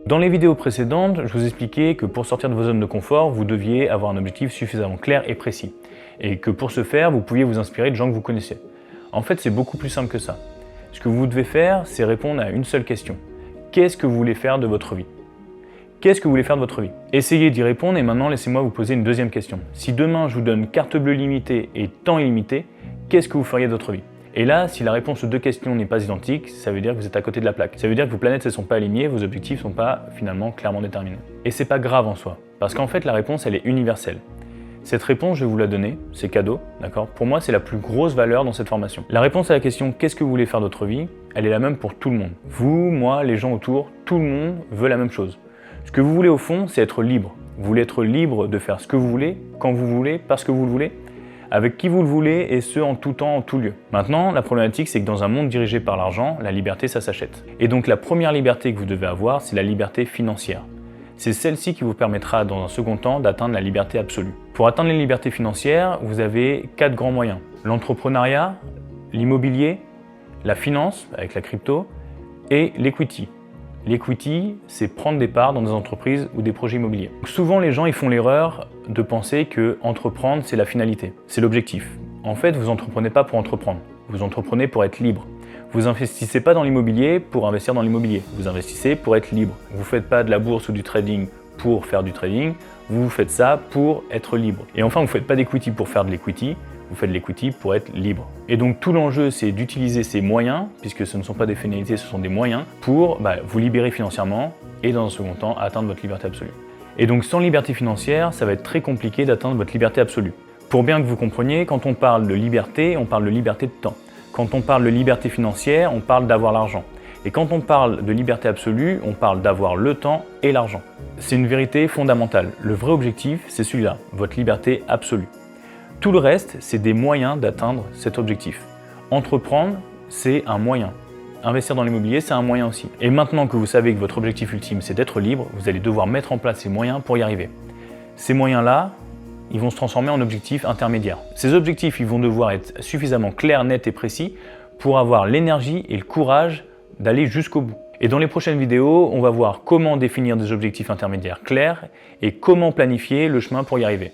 Dans les vidéos précédentes, je vous expliquais que pour sortir de vos zones de confort, vous deviez avoir un objectif suffisamment clair et précis. Et que pour ce faire, vous pouviez vous inspirer de gens que vous connaissez. En fait, c'est beaucoup plus simple que ça. Ce que vous devez faire, c'est répondre à une seule question. Qu'est-ce que vous voulez faire de votre vie? Qu'est-ce que vous voulez faire de votre vie? Essayez d'y répondre et maintenant laissez-moi vous poser une deuxième question. Si demain je vous donne carte bleue limitée et temps illimité, qu'est-ce que vous feriez de votre vie? Et là, si la réponse aux deux questions n'est pas identique, ça veut dire que vous êtes à côté de la plaque. Ça veut dire que vos planètes ne sont pas alignées, vos objectifs ne sont pas finalement clairement déterminés. Et c'est pas grave en soi, parce qu'en fait la réponse elle est universelle. Cette réponse, je vais vous la donner, c'est cadeau, d'accord? Pour moi, c'est la plus grosse valeur dans cette formation. La réponse à la question « Qu'est-ce que vous voulez faire de votre vie ?» elle est la même pour tout le monde. Vous, moi, les gens autour, tout le monde veut la même chose. Ce que vous voulez au fond, c'est être libre. Vous voulez être libre de faire ce que vous voulez, quand vous voulez, parce que vous le voulez, avec qui vous le voulez et ce en tout temps, en tout lieu. Maintenant, la problématique, c'est que dans un monde dirigé par l'argent, la liberté, ça s'achète. Et donc la première liberté que vous devez avoir, c'est la liberté financière. C'est celle-ci qui vous permettra dans un second temps d'atteindre la liberté absolue. Pour atteindre les libertés financières, vous avez 4 grands moyens. L'entrepreneuriat, l'immobilier, la finance avec la crypto et l'equity. L'equity, c'est prendre des parts dans des entreprises ou des projets immobiliers. Souvent, les gens ils font l'erreur de penser que entreprendre, c'est la finalité, c'est l'objectif. En fait, vous n'entreprenez pas pour entreprendre, vous entreprenez pour être libre. Vous n'investissez pas dans l'immobilier pour investir dans l'immobilier, vous investissez pour être libre. Vous ne faites pas de la bourse ou du trading pour faire du trading, vous faites ça pour être libre. Et enfin, vous ne faites pas d'equity pour faire de l'equity, vous faites de l'equity pour être libre. Et donc tout l'enjeu, c'est d'utiliser ces moyens, puisque ce ne sont pas des finalités, ce sont des moyens, pour vous libérer financièrement et dans un second temps, atteindre votre liberté absolue. Et donc sans liberté financière, ça va être très compliqué d'atteindre votre liberté absolue. Pour bien que vous compreniez, quand on parle de liberté, on parle de liberté de temps. Quand on parle de liberté financière, on parle d'avoir l'argent. Et quand on parle de liberté absolue, on parle d'avoir le temps et l'argent. C'est une vérité fondamentale. Le vrai objectif, c'est celui-là, votre liberté absolue. Tout le reste, c'est des moyens d'atteindre cet objectif. Entreprendre, c'est un moyen. Investir dans l'immobilier, c'est un moyen aussi. Et maintenant que vous savez que votre objectif ultime, c'est d'être libre, vous allez devoir mettre en place ces moyens pour y arriver. Ces moyens-là, ils vont se transformer en objectifs intermédiaires. Ces objectifs, ils vont devoir être suffisamment clairs, nets et précis pour avoir l'énergie et le courage d'aller jusqu'au bout. Et dans les prochaines vidéos, on va voir comment définir des objectifs intermédiaires clairs et comment planifier le chemin pour y arriver.